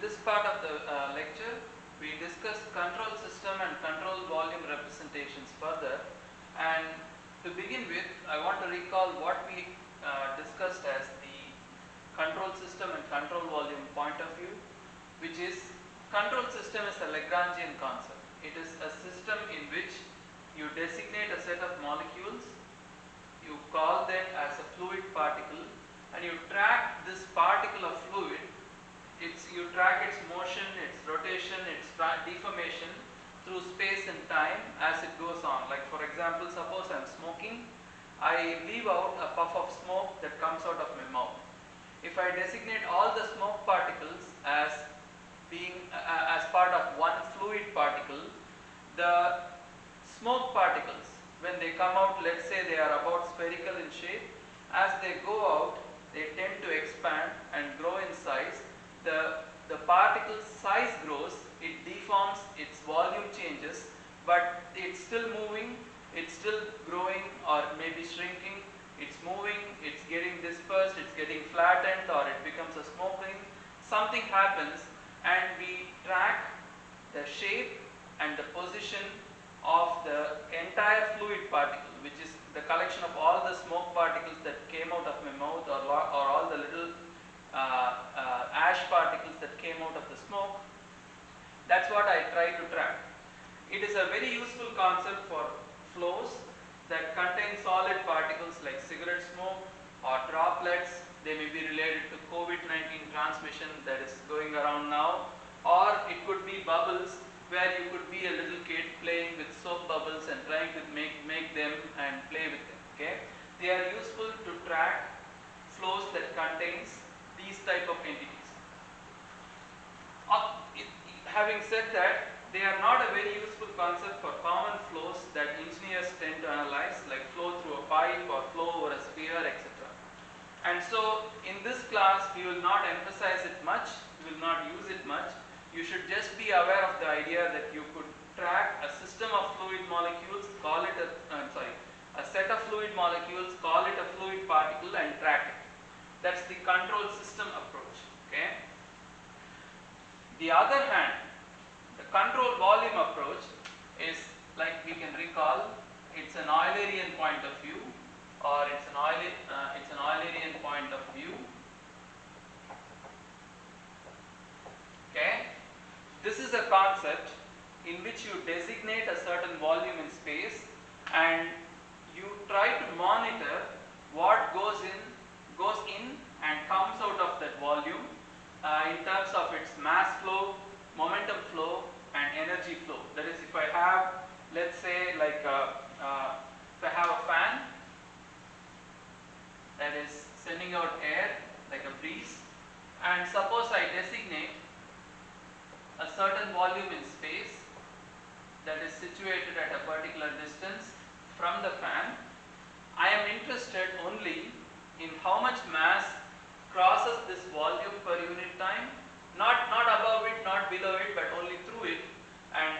this part of the lecture, we discussed control system and control volume representations further. And to begin with, I want to recall what we discussed as the control system and control volume point of view, which is control system is a Lagrangian concept. It is a system in which you designate a set of molecules, you call them as a fluid particle, and you track this particle of fluid. You track its motion, its rotation, its deformation through space and time as it goes on. Like for example, suppose I am smoking, I leave out a puff of smoke that comes out of my mouth. If I designate all the smoke particles as being as part of one fluid particle, the smoke particles, when they come out, let's say they are about spherical in shape, as they go out, they tend to expand and grow in size. The particle's size grows, it deforms, its volume changes, but it's still moving, it's still growing or maybe shrinking, it's moving, it's getting dispersed, it's getting flattened, or it becomes a smoke ring. Something happens and we track the shape and the position of the entire fluid particle, which is the collection of all the smoke particles that came out of my mouth, or all the little ash particles that came out of the smoke. That's what I try to track. It is a very useful concept for flows that contain solid particles like cigarette smoke or droplets. They may be related to COVID-19 transmission that is going around now, or it could be bubbles where you could be a little kid playing with soap bubbles and trying to make them and play with them. Okay, they are useful to track flows that contains these type of entities. Having said that, they are not a very useful concept for common flows that engineers tend to analyze, like flow through a pipe or flow over a sphere, etc. And so in this class we will not emphasize it much, we will not use it much. You should just be aware of the idea that you could track a system of fluid molecules, call it a set of fluid molecules, call it a fluid particle and track it. That's the control system approach. Okay. The other hand, the control volume approach is, like we can recall, it's an Eulerian point of view, or it's an Eulerian point of view. Okay. This is a concept in which you designate a certain volume in space and you try to monitor what goes in and comes out of that volume in terms of its mass flow, momentum flow and energy flow. That is, if I have, let's say, like if I have a fan that is sending out air like a breeze, and suppose I designate a certain volume in space that is situated at a particular distance from the fan, I am interested only in how much mass crosses this volume per unit time, not above it, not below it, but only through it, and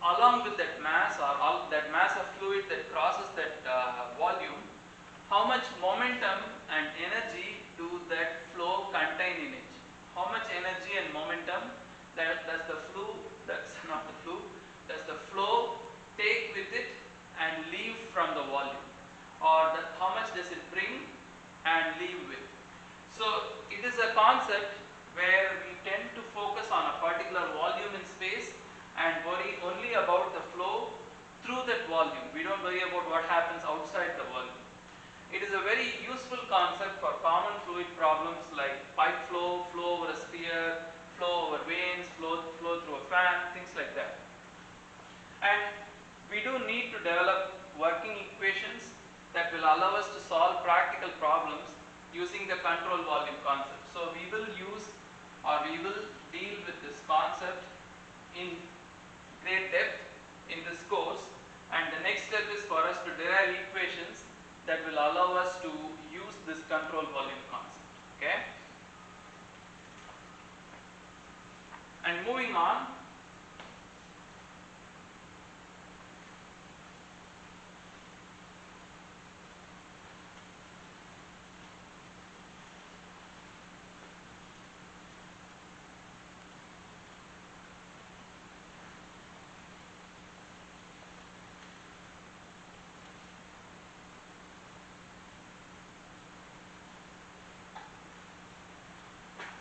along with that mass, or that mass of fluid that crosses that volume, how much momentum and energy do that flow contain in it? How much energy and momentum does the flow take with it and leave from the volume, or how much does it bring and leave with? So it is a concept where we tend to focus on a particular volume in space and worry only about the flow through that volume. We don't worry about what happens outside the volume. It is a very useful concept for common fluid problems like pipe flow, flow over a sphere, flow over veins, flow through a fan, things like that. And we do need to develop working equations that will allow us to solve practical problems using the control volume concept. So we will deal with this concept in great depth in this course, and the next step is for us to derive equations that will allow us to use this control volume concept. Okay. And moving on,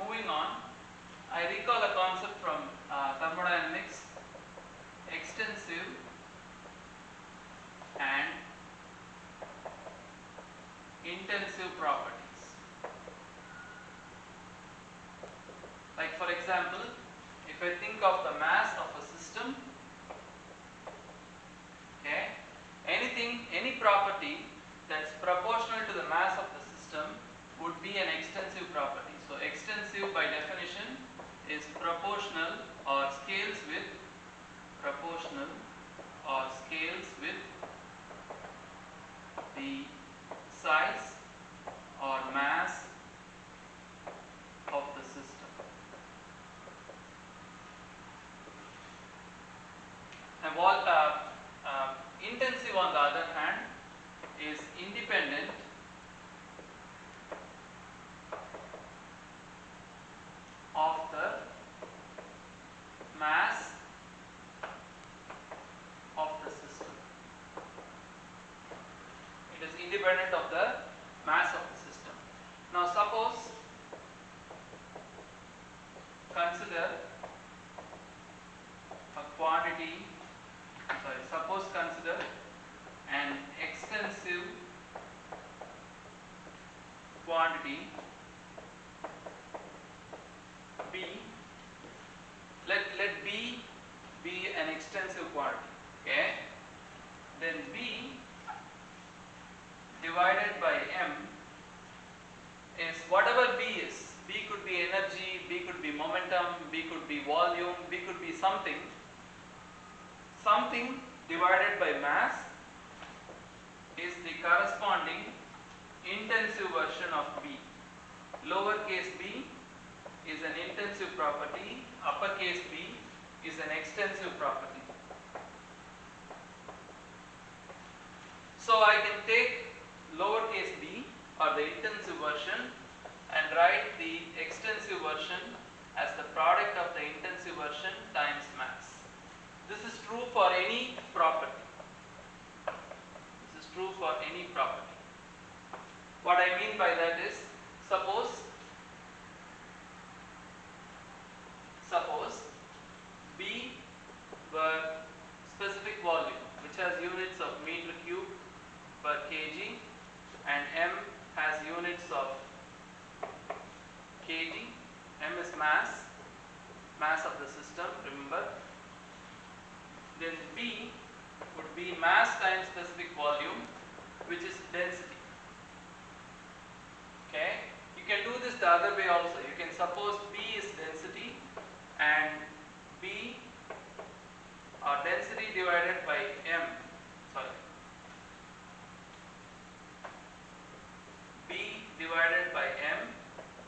moving on, I recall a concept from thermodynamics: extensive and intensive properties. Like for example, if I think of the mass of a system, okay, any property that's proportional to the mass of the system would be an extensive property. So extensive by definition is proportional or scales with the size or mass of the system. And intensive on the other hand is independent of the mass of the system. It is independent of the mass of the system. Now consider an extensive quantity B. Let B be an extensive quantity, okay? Then B divided by M is whatever B is. B could be energy, B could be momentum, B could be volume, B could be something. Something divided by mass is the corresponding intensive version of B. Lowercase b is an intensive property, uppercase B is an extensive property. So I can take lowercase b or the intensive version and write the extensive version as the product of the intensive version times mass. This is true for any property. This is true for any property. What I mean by that is, suppose B were specific volume which has units of meter cube per kg and M has units of kg. M is mass of the system, remember. Then B would be mass times specific volume, which is density. Okay, you can do this the other way also. You can suppose B is density and B or density divided by M, B divided by M,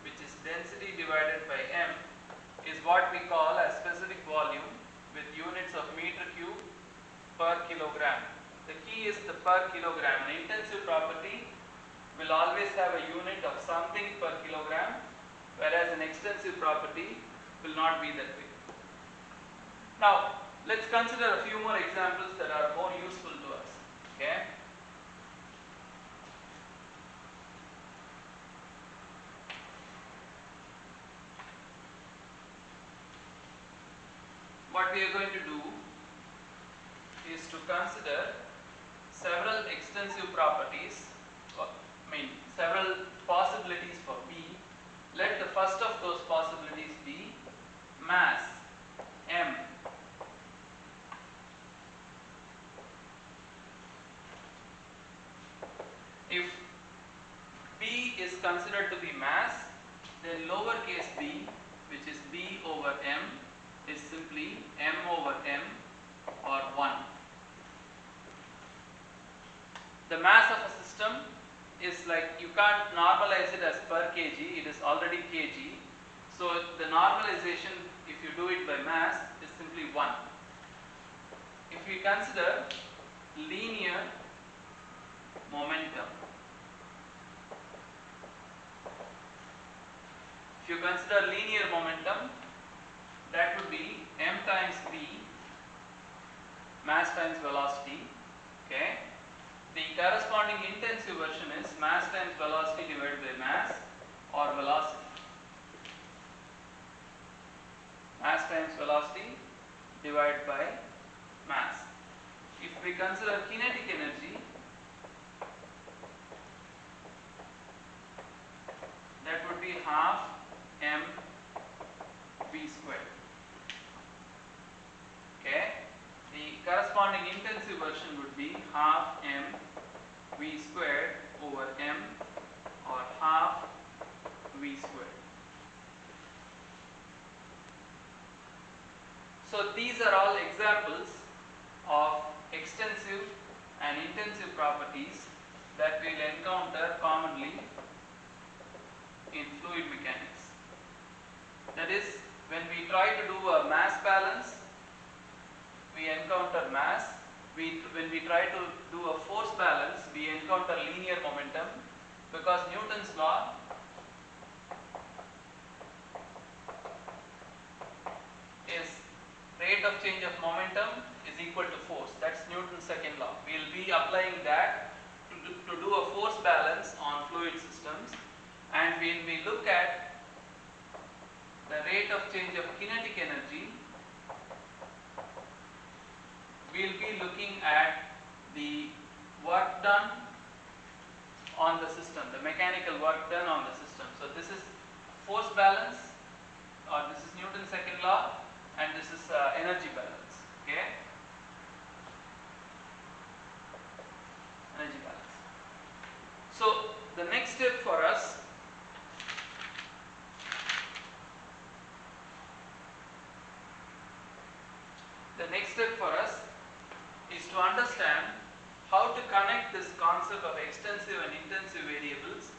which is density divided by M, is what we call as specific volume with units of meter cube per kilogram. The key is the per kilogram. An intensive property will always have a unit of something per kilogram, whereas an extensive property will not be that way. Now let's consider a few more examples that are more useful to us. Okay. What we are going to do is to consider several extensive properties, several possibilities for B. Let the first of those possibilities be mass, M. If B is considered to be mass, then lowercase b, which is B over M, is simply M over M or 1. The mass of a system is like, you can't normalize it as per kg, it is already kg. So the normalization, if you do it by mass, is simply 1. If we consider linear momentum, that would be M times V, mass times velocity. Okay. The corresponding intensive version is mass times velocity divided by mass or velocity. mass times velocity divided by mass. If we consider kinetic energy, that would be half m v squared. Okay, the corresponding intensive version would be half m v squared over m, or half v squared. So these are all examples of extensive and intensive properties that we will encounter commonly in fluid mechanics. That is, when we try to do a mass balance, we encounter mass. When we try to do a force balance, we encounter linear momentum, because Newton's law is rate of change of momentum is equal to force. That's Newton's second law. We will be applying that to do a force balance on fluid systems. And when we look at the rate of change of kinetic energy, we will be looking at the work done on the system, the mechanical work done on the system. So this is force balance, or this is Newton's second law, and this is energy balance. Okay, energy balance. So the next step for us is to understand how to connect this concept of extensive and intensive variables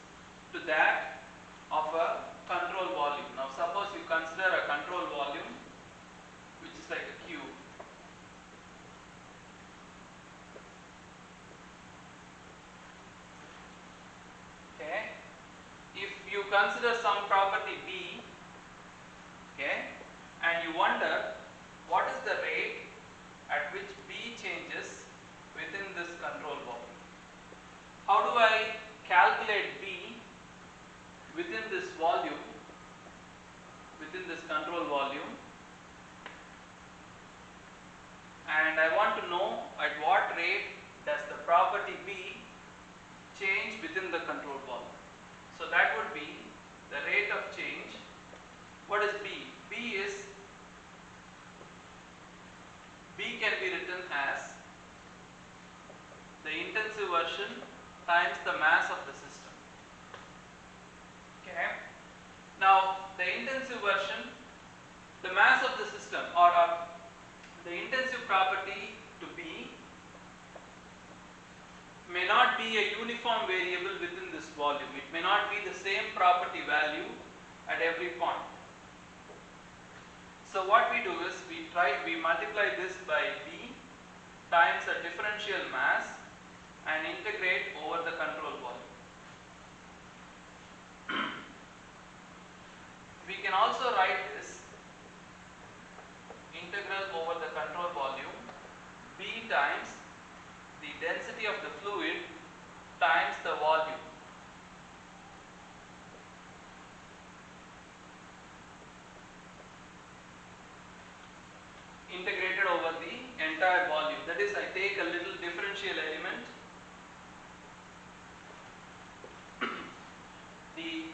to that of a control volume. Now suppose you consider a control volume which is like a cube. Okay, if you consider some property B, okay, and you wonder what is the rate at which B changes within this control volume. How do I calculate B within this volume, within this control volume? And I want to know at what rate does the property B change within the control volume. So that would be the rate of change. What is B? B can be written as the intensive version times the mass of the system. Okay. Now the intensive version, the mass of the system, or the intensive property to B may not be a uniform variable within this volume. It may not be the same property value at every point. So what we do is we multiply this by B times a differential mass and integrate over the control volume. We can also write this integral over the control volume B times the density of the fluid times the volume. Integrated over the entire volume. That is, I take a little differential element, the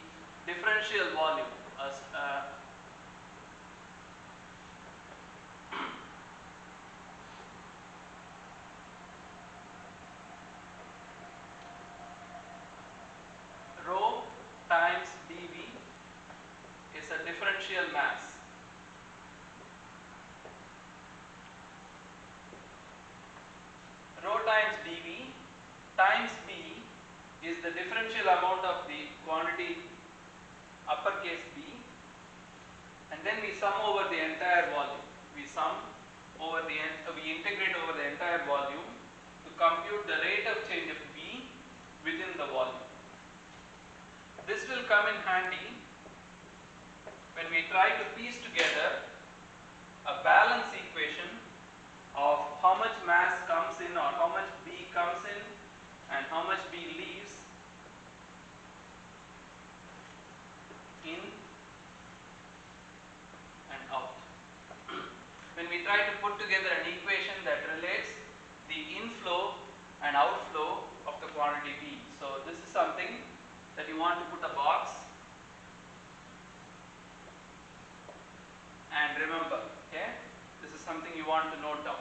differential volume as rho times dV is a differential mass. Rho times dV times B is the differential amount of the quantity uppercase B, and then we sum over the entire volume. We integrate over the entire volume to compute the rate of change of B within the volume. This will come in handy when we try to piece together a balance equation of how much mass comes in, or how much B comes in and how much B leaves in and out. try to put together an equation that relates the inflow and outflow of the quantity B. So this is something that you want to put a box and remember, okay? This is something you want to note down.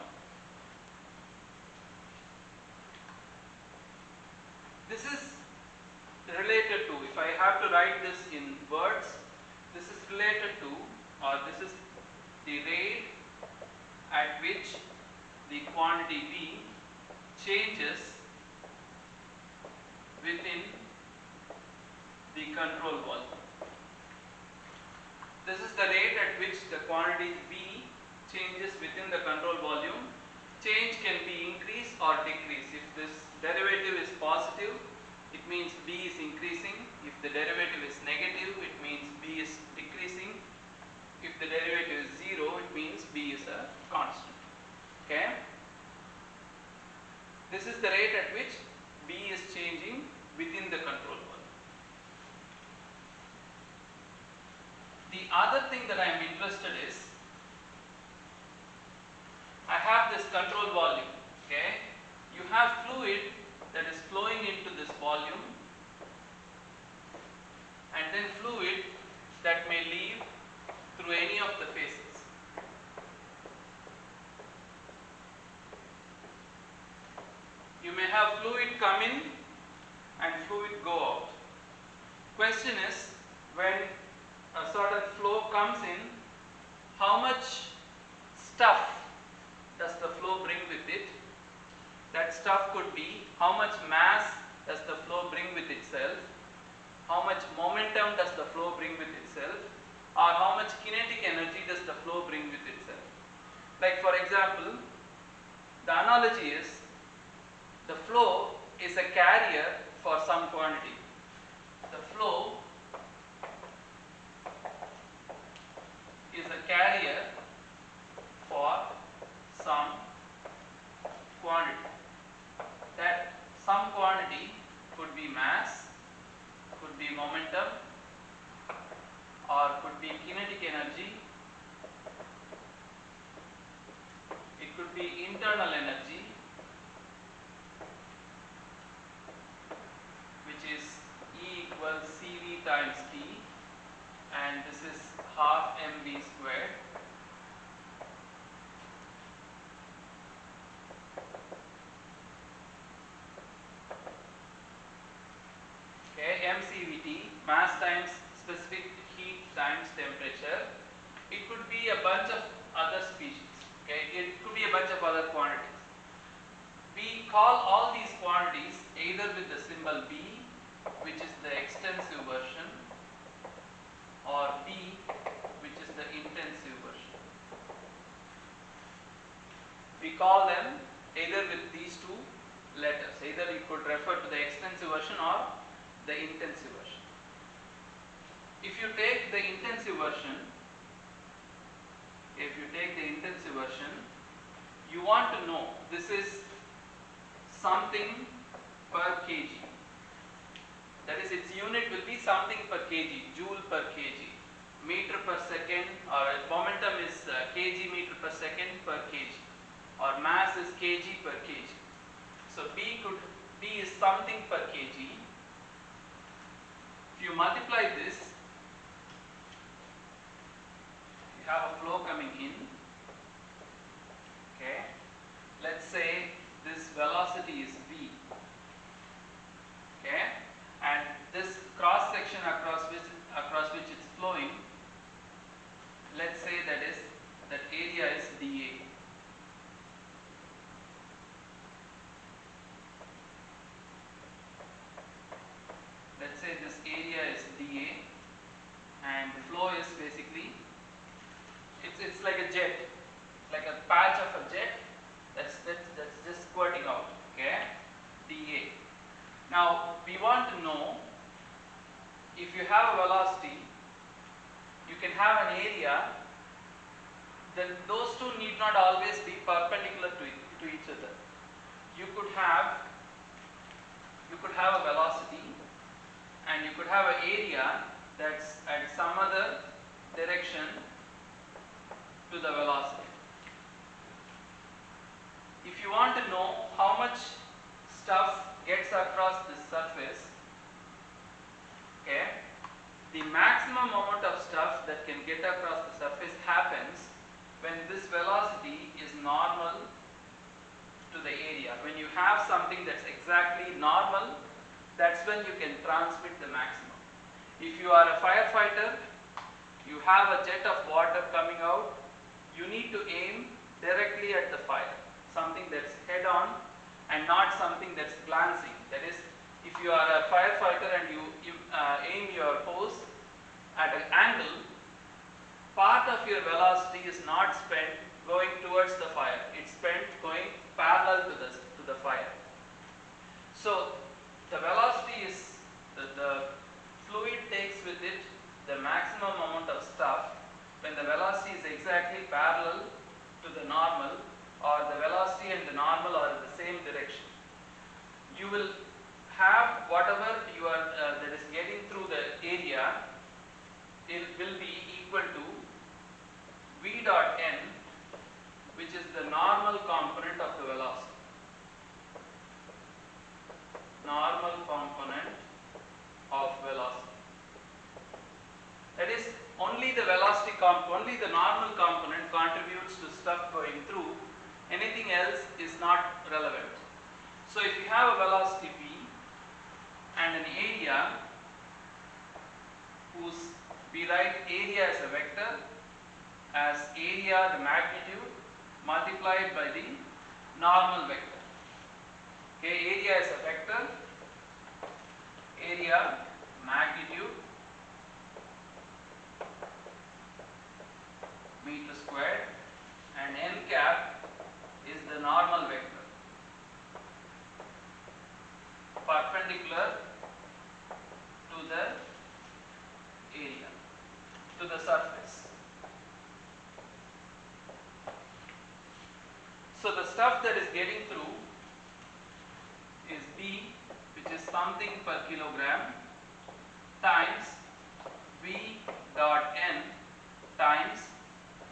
This is related to, if I have to write this in words, this is related to, or this is the rate at which the quantity B changes within the control volume. This is the rate at which the quantity B changes within the control volume. Change can be increase or decrease. If this derivative is positive, it means B is increasing. If the derivative is negative, it means B is decreasing. If the derivative is 0, it means B is a constant. Okay? This is the rate at which B is changing within the control volume. The other thing that I am interested is, I have this control volume, okay? You have fluid that is flowing into this volume, and then fluid that may leave through any of the phases. You may have fluid come in and fluid go out. Question is, when a certain flow comes in, how much stuff does the flow bring with it? That stuff could be how much mass does the flow bring with itself, how much momentum does the flow bring with itself, or how much kinetic energy does the flow bring with itself. Like for example, the analogy is, the flow is a carrier for some quantity. The flow is a carrier for some quantity. That some quantity could be mass, could be momentum, or could be kinetic energy. It could be internal energy, which is E equals CV times T, and this is half mv squared. Okay, mCVT, mass times specific heat times temperature. It could be a bunch of other species. Okay, it could be a bunch of other quantities. We call all these quantities either with the symbol B, which is the extensive version, or B, which is the intensive version. We call them either with these two letters. Either you could refer to the extensive version or the intensive version. If you take the intensive version, you want to know, this is something per kg. That is, its unit will be something per kg, joule per kg, meter per second, or momentum is kg meter per second per kg, or mass is kg per kg. So B is something per kg. If you multiply this, you have a flow coming in. Okay, let's say this velocity is v. Okay, and this cross section across which it's flowing, let's say that area is dA. Let's say this area is dA, and the flow is basically, it's like a jet, like a patch of a jet that's just squirting out. Okay, dA. Now we want to know, if you have a velocity, you can have an area, then those two need not always be perpendicular to each other. You could have a velocity, and you could have an area that's at some other direction to the velocity. if you want to know how much stuff gets across this surface, okay, the maximum amount of stuff that can get across the surface happens when this velocity is normal to the area. When you have something that's exactly normal, that's when you can transmit the maximum. If you are a firefighter, you have a jet of water coming out, you need to aim directly at the fire, something that's head on and not something that's glancing. That is, if you are a firefighter and you aim your hose at an angle, part of your velocity is not spent going towards the fire, it's spent going parallel to the fire. So the velocity is, the fluid takes with it the maximum amount of stuff when the velocity is exactly parallel to the normal, or the velocity and the normal are in the same direction. You will have whatever you are that is getting through the area, it will be equal to v dot n, which is the normal component of the velocity. Normal component of velocity. That is, only the velocity only the normal component contributes to stuff going through. Anything else is not relevant. So if you have a velocity v and an area whose, we write area as a vector, as area the magnitude multiplied by the normal vector. Okay, area is a vector, area magnitude meter squared, and n cap is the normal vector perpendicular to the area, to the surface. So the stuff that is getting through is B, which is something per kilogram, times V dot n times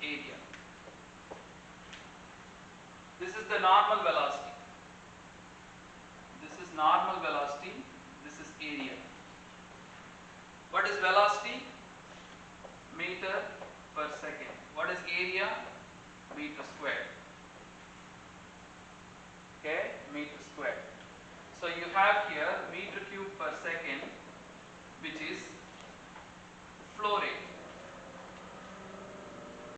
area. This is the normal velocity. This is normal velocity, this is area. What is velocity? Meter per second. What is area? Meter squared. Okay, meter squared. So you have here meter cube per second, which is flow rate.